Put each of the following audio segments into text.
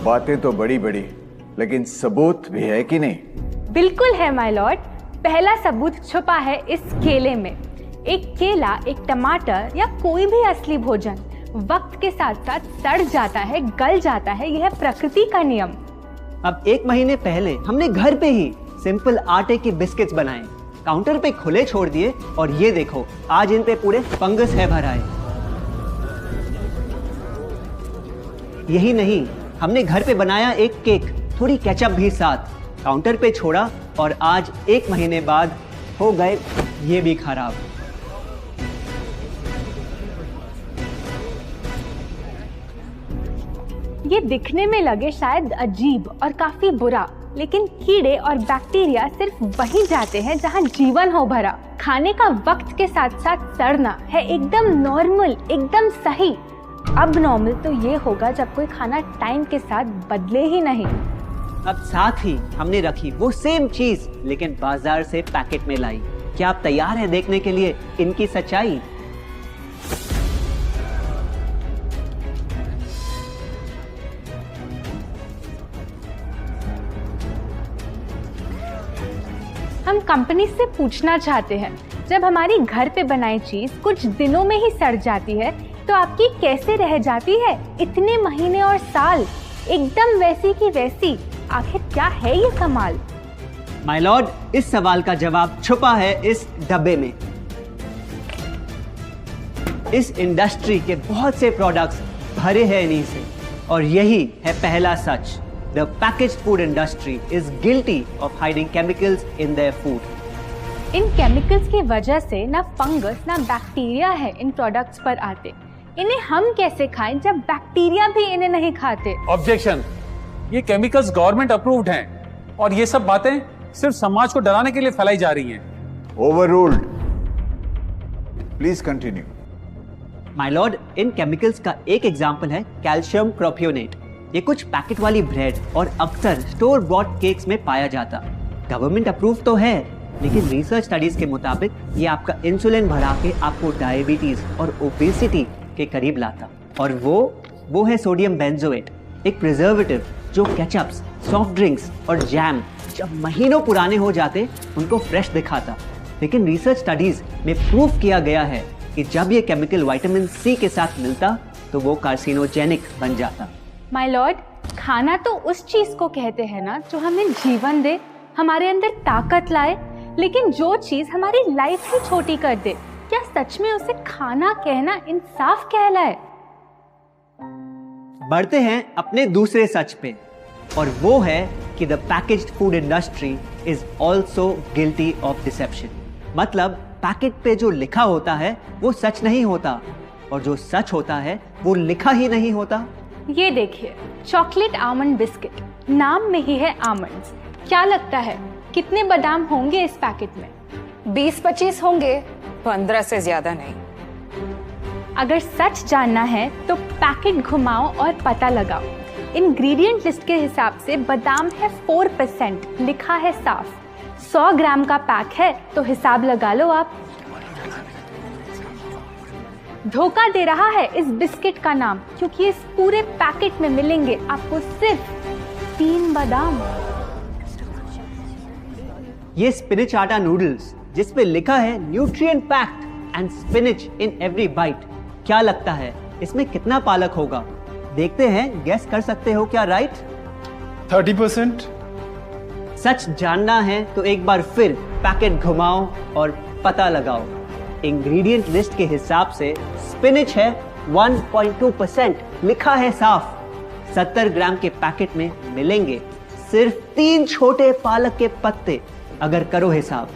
बातें तो बड़ी बड़ी, लेकिन सबूत भी है कि नहीं? बिल्कुल है माय लॉर्ड। पहला सबूत छुपा है इस केले में। एक केला, एक टमाटर या कोई भी असली भोजन वक्त के साथ साथ सड़ जाता है, गल जाता है। यह प्रकृति का नियम। अब 1 महीने पहले हमने घर पे ही सिंपल आटे के बिस्किट्स बनाए, काउंटर पे खुले छोड़ दिए और ये देखो आज इन पे पूरे फंगस है भर आए। यही नहीं, हमने घर पे बनाया एक केक, थोड़ी केचप भी साथ, काउंटर पे छोड़ा और आज 1 महीने बाद हो गए ये भी खराब। ये दिखने में लगे शायद अजीब और काफी बुरा, लेकिन कीड़े और बैक्टीरिया सिर्फ वहीं जाते हैं जहां जीवन हो भरा। खाने का वक्त के साथ साथ सड़ना है एकदम नॉर्मल, एकदम सही। अब नॉर्मल तो ये होगा जब कोई खाना टाइम के साथ बदले ही नहीं। अब साथ ही हमने रखी वो सेम चीज लेकिन बाजार से पैकेट में लाई। क्या आप तैयार हैं देखने के लिए इनकी सच्चाई? हम कंपनी से पूछना चाहते हैं, जब हमारी घर पे बनाई चीज कुछ दिनों में ही सड़ जाती है तो आपकी कैसे रह जाती है इतने महीने और साल, एकदम वैसी की वैसी? आखिर क्या है ये कमाल? माय लॉर्ड, इस सवाल का जवाब छुपा है इस डब्बे में। इस इंडस्ट्री के बहुत से प्रोडक्ट्स भरे हैं इन्हीं से और यही है पहला सच। The packaged food industry is guilty of hiding chemicals in their food. In chemicals की वजह से ना फंगस ना बैक्टीरिया है इन प्रोडक्ट्स पर आते। इन्हें हम कैसे खाएं जब बैक्टीरिया भी इन्हें नहीं खाते? ऑब्जेक्शन, ये केमिकल्स गवर्नमेंट अप्रूव्ड हैं और ये सब बातें सिर्फ समाज को डराने के लिए फैलाई जा रही हैं। Overruled. Please continue. My Lord, in chemicals का एक एग्जांपल है कैल्शियम प्रोपियोनेट। ये कुछ पैकेट वाली ब्रेड और अक्सर स्टोर बॉट केक्स में पाया जाता। गवर्नमेंट अप्रूव तो है, लेकिन रिसर्च स्टडीज के मुताबिक ये आपका इंसुलिन बढ़ा के आपको डायबिटीज और ओबेसिटी के करीब लाता। और वो है सोडियम बेंजोएट, एक प्रिजर्वेटिव जो केचप्स, सॉफ्ट ड्रिंक्स और जैम जब महीनों पुराने हो जाते उनको फ्रेश दिखाता। लेकिन रिसर्च स्टडीज में प्रूव किया गया है कि जब ये केमिकल विटामिन सी के साथ मिलता तो वो कार्सिनोजेनिक बन जाता। माय लॉर्ड, खाना तो उस चीज को कहते हैं ना जो हमें जीवन दे, हमारे अंदर ताकत लाए। लेकिन जो चीज हमारी लाइफ ही छोटी कर दे, क्या सच में उसे खाना कहना इंसाफ कहलाए? बढ़ते हैं अपने दूसरे सच पे और वो है कि the packaged food industry is also guilty of deception. मतलब पैकेट पे जो लिखा होता है वो सच नहीं होता और जो सच होता है वो लिखा ही नहीं होता। ये देखिए, चॉकलेट आमंड बिस्किट, नाम में ही है आमंड्स। क्या लगता है कितने बादाम होंगे इस पैकेट में? 20-25 होंगे, 15 से ज्यादा नहीं। अगर सच जानना है तो पैकेट घुमाओ और पता लगाओ। इंग्रेडिएंट लिस्ट के हिसाब से बादाम है 4%, लिखा है साफ। 100 ग्राम का पैक है तो हिसाब लगा लो आप। धोखा दे रहा है इस बिस्किट का नाम, क्योंकि इस पूरे पैकेट में मिलेंगे आपको सिर्फ 3 बादाम। ये स्पिनच आटा नूडल्स जिस पे लिखा है nutrient packed and spinach in every bite. क्या लगता है इसमें कितना पालक होगा? देखते हैं, गेस कर सकते हो क्या राइट? 30%। सच जानना है तो एक बार फिर पैकेट घुमाओ और पता लगाओ। इंग्रेडिएंट लिस्ट के हिसाब से स्पिनच है 1.2%, लिखा है साफ। 70 ग्राम के पैकेट में मिलेंगे सिर्फ 3 छोटे पालक के पत्ते। अगर करो हिसाब,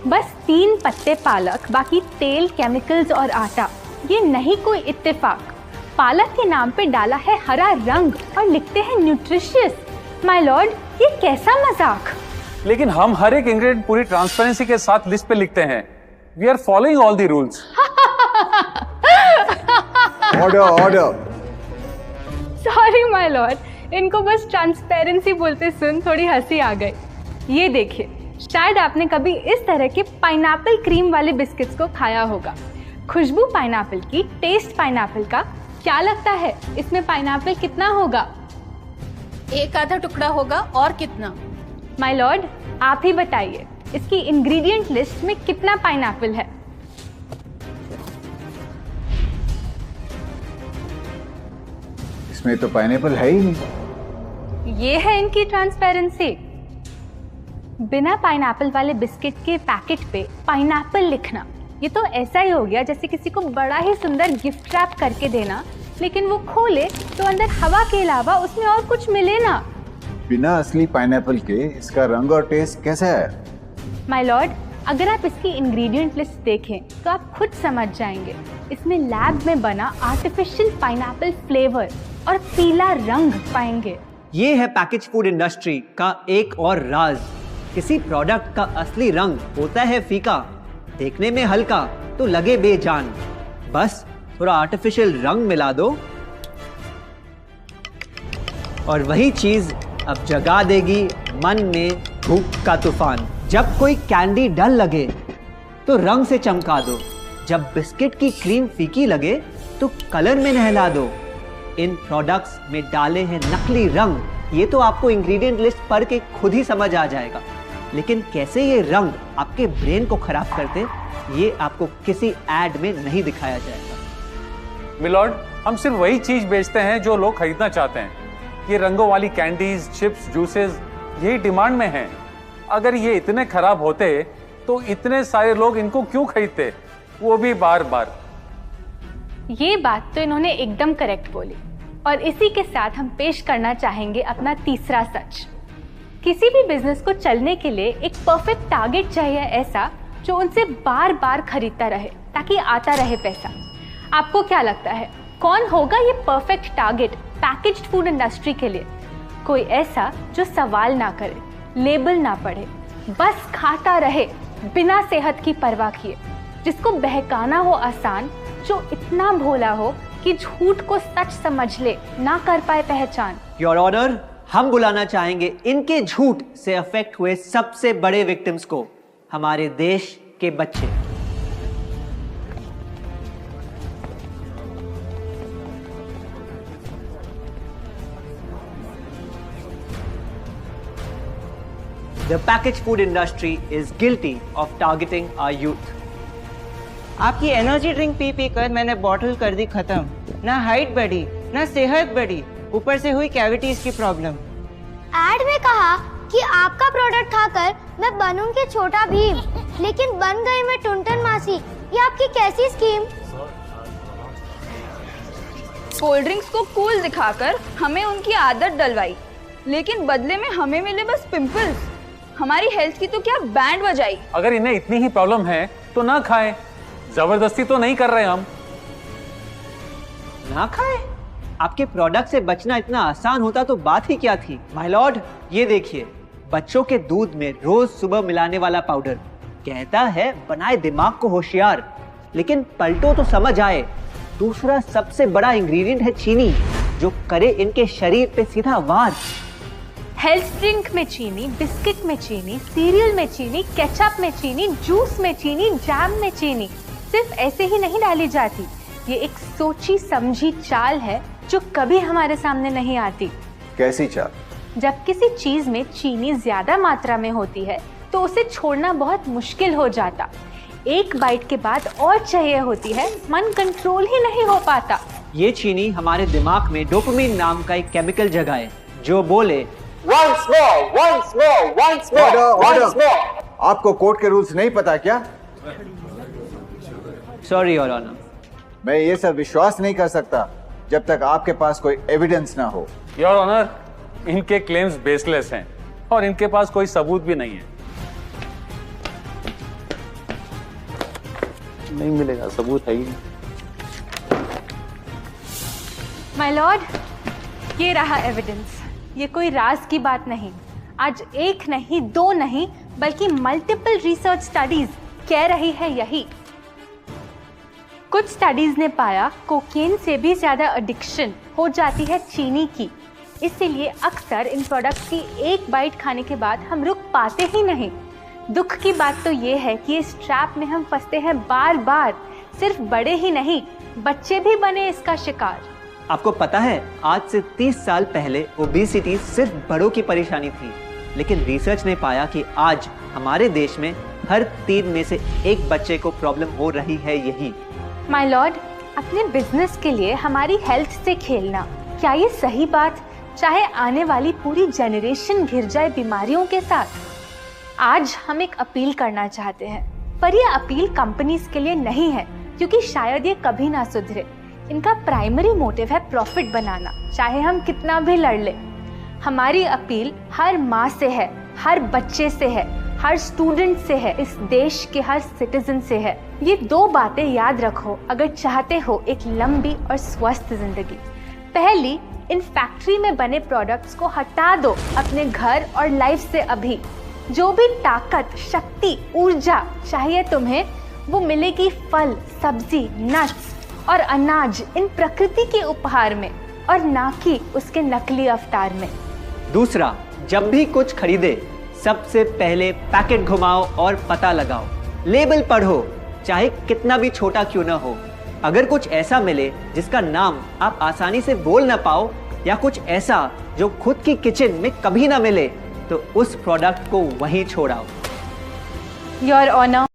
बस 3 पत्ते पालक, बाकी तेल, केमिकल्स और आटा। ये नहीं कोई इत्तेफाक। पालक के नाम पे डाला है हरा रंग और लिखते हैं न्यूट्रिशियस। माय लॉर्ड, ये कैसा मजाक? लेकिन हम हर एक इंग्रेडिएंट पूरी ट्रांसपेरेंसी के साथ लिस्ट पे लिखते हैं। We are following all the rules. Order. Sorry my lord, इनको बस ट्रांसपेरेंसी बोलते सुन थोड़ी हंसी आ गई। ये देखिए, शायद आपने कभी इस तरह के पाइनएप्पल क्रीम वाले बिस्किट्स को खाया होगा। खुशबू पाइनएप्पल की, टेस्ट पाइनएप्पल का, क्या लगता है इसमें पाइनएप्पल कितना होगा? एक आधा टुकड़ा होगा, और कितना? माय लॉर्ड, आप ही बताइए, इसकी इंग्रेडिएंट लिस्ट में कितना पाइनएप्पल है? इसमें तो पाइनएप्पल है ही नहीं। ये है इनकी ट्रांसपेरेंसी। बिना पाइनएप्पल वाले बिस्किट के पैकेट पे पाइनएप्पल लिखना, ये तो ऐसा ही हो गया जैसे किसी को बड़ा ही सुंदर गिफ्ट रैप करके देना, लेकिन वो खोले तो अंदर हवा के अलावा उसमें और कुछ मिले ना। बिना असली पाइनएप्पल के इसका रंग और टेस्ट कैसा है? माय लॉर्ड, अगर आप इसकी इंग्रेडिएंट लिस्ट देखें तो आप खुद समझ जाएंगे। इसमें लैब में बना आर्टिफिशियल पाइनएप्पल फ्लेवर और पीला रंग पाएंगे। ये है पैकेज फूड इंडस्ट्री का एक और राज। किसी प्रोडक्ट का असली रंग होता है फीका, देखने में हल्का तो लगे बेजान। बस थोड़ा आर्टिफिशियल रंग मिला दो और वही चीज अब जगा देगी मन में भूख का तूफान। जब कोई कैंडी डल लगे तो रंग से चमका दो, जब बिस्किट की क्रीम फीकी लगे तो कलर में नहला दो। इन प्रोडक्ट्स में डाले हैं नकली रंग। ये तो आपको इंग्रेडिएंट लिस्ट पढ़ के खुद ही समझ आ जाएगा, लेकिन कैसे ये रंग आपके ब्रेन को खराब करते, ये आपको किसी एड में नहीं दिखाया जाएगा। मिलॉर्ड, हम सिर्फ वही चीज बेचते हैं जो लोग खरीदना चाहते हैं। ये रंगों वाली कैंडीज, चिप्स, जूसेस यही डिमांड में हैं। अगर ये इतने खराब होते तो इतने सारे लोग इनको क्यों खरीदते, वो भी बार बार। ये बात तो इन्होंने एकदम करेक्ट बोली, और इसी के साथ हम पेश करना चाहेंगे अपना तीसरा सच। किसी भी बिजनेस को चलने के लिए एक परफेक्ट टारगेट चाहिए, ऐसा जो उनसे बार बार खरीदता रहे ताकि आता रहे पैसा। आपको क्या लगता है कौन होगा ये perfect target packaged food industry के लिए? कोई ऐसा जो सवाल ना करे, लेबल ना पढ़े, बस खाता रहे बिना सेहत की परवाह किए, जिसको बहकाना हो आसान, जो इतना भोला हो कि झूठ को सच समझ ले, ना कर पाए पहचान। योर ऑनर, हम बुलाना चाहेंगे इनके झूठ से अफेक्ट हुए सबसे बड़े विक्टिम्स को, हमारे देश के बच्चे। The packaged food industry is guilty of targeting our youth. आपकी एनर्जी ड्रिंक पी पी कर मैंने बॉटल कर दी खत्म। ना हाइट बढ़ी, ना सेहत बढ़ी, ऊपर से हुई कैविटीज की प्रॉब्लम। एड में कहा कि आपका प्रोडक्ट खाकर मैं बनूंगी छोटा भीम, लेकिन बन गई मैं टुनटन मासी। ये आपकी कैसी स्कीम? कोल्ड ड्रिंक्स को कूल दिखाकर हमें उनकी आदत डलवाई, लेकिन बदले में हमें मिले बस पिंपल्स। हमारी हेल्थ की तो क्या बैंड बजाई। अगर इन्हें इतनी ही प्रॉब्लम है तो ना खाएं, जबरदस्ती तो नहीं कर रहे हम। ना खाए? आपके प्रोडक्ट से बचना इतना आसान होता तो बात ही क्या थी। माय लॉर्ड, ये देखिए, बच्चों के दूध में रोज सुबह मिलाने वाला पाउडर कहता है बनाए दिमाग को होशियार, लेकिन पलटो तो समझ आए। दूसरा सबसे बड़ा इंग्रेडिएंट है चीनी, जो करे इनके शरीर पे सीधा वार। हेल्थ ड्रिंक में चीनी, बिस्किट में चीनी, सीरियल में चीनी, केचप में चीनी, जूस में चीनी, जैम में चीनी सिर्फ ऐसे ही नहीं डाली जाती। ये एक सोची समझी चाल है जो कभी हमारे सामने नहीं आती। कैसी चाल? जब किसी चीज में चीनी ज्यादा मात्रा में होती है तो उसे छोड़ना बहुत मुश्किल हो जाता। एक बाइट के बाद और चाहिए होती है, मन कंट्रोल ही नहीं हो पाता। ये चीनी हमारे दिमाग में डोपामिन नाम का एक केमिकल जगाए, जो बोले Once more. Order. आपको कोर्ट के रूल्स नहीं पता क्या? Sorry your honour. मैं ये सब विश्वास नहीं कर सकता जब तक आपके पास कोई एविडेंस ना हो। योर ऑनर, इनके क्लेम्स बेसलेस हैं और इनके पास कोई सबूत भी नहीं है। नहीं मिलेगा, सबूत है ही नहीं। माय लॉर्ड, ये रहा एविडेंस। ये कोई राज की बात नहीं। आज एक नहीं, दो नहीं, बल्कि मल्टीपल रिसर्च स्टडीज कह रही है यही। कुछ स्टडीज ने पाया कोकेन से भी ज्यादा एडिक्शन हो जाती है चीनी की। इसीलिए अक्सर इन प्रोडक्ट्स की एक बाइट खाने के बाद हम रुक पाते ही नहीं। दुख की बात तो ये है कि इस ट्रैप में हम फंसते हैं बार बार। सिर्फ बड़े ही नहीं, बच्चे भी बने इसका शिकार। आपको पता है आज से 30 साल पहले ओबेसिटी सिर्फ बड़ों की परेशानी थी, लेकिन रिसर्च ने पाया कि आज हमारे देश में हर 3 में से 1 बच्चे को प्रॉब्लम हो रही है यही। माय लॉर्ड, अपने बिजनेस के लिए हमारी हेल्थ से खेलना, क्या ये सही बात, चाहे आने वाली पूरी जनरेशन घिर जाए बीमारियों के साथ? आज हम एक अपील करना चाहते हैं, पर ये अपील कंपनीज के लिए नहीं है, क्योंकि शायद ये कभी ना सुधरे। इनका प्राइमरी मोटिव है प्रॉफिट बनाना, चाहे हम कितना भी लड़ ले। हमारी अपील हर माँ से है, हर बच्चे से है, हर स्टूडेंट से है, इस देश के हर सिटीजन से है। ये 2 बातें याद रखो अगर चाहते हो एक लंबी और स्वस्थ जिंदगी। पहली, इन फैक्ट्री में बने प्रोडक्ट्स को हटा दो अपने घर और लाइफ से अभी। जो भी ताकत, शक्ति, ऊर्जा चाहिए तुम्हें, वो मिलेगी फल, सब्जी, नट्स और अनाज इन प्रकृति के उपहार में, और ना कि उसके नकली अवतार में। दूसरा, जब भी कुछ खरीदे सबसे पहले पैकेट घुमाओ और पता लगाओ, लेबल पढ़ो, चाहे कितना भी छोटा क्यों ना हो। अगर कुछ ऐसा मिले जिसका नाम आप आसानी से बोल ना पाओ, या कुछ ऐसा जो खुद की किचन में कभी ना मिले, तो उस प्रोडक्ट को वहीं छोड़ाओ। Your honour,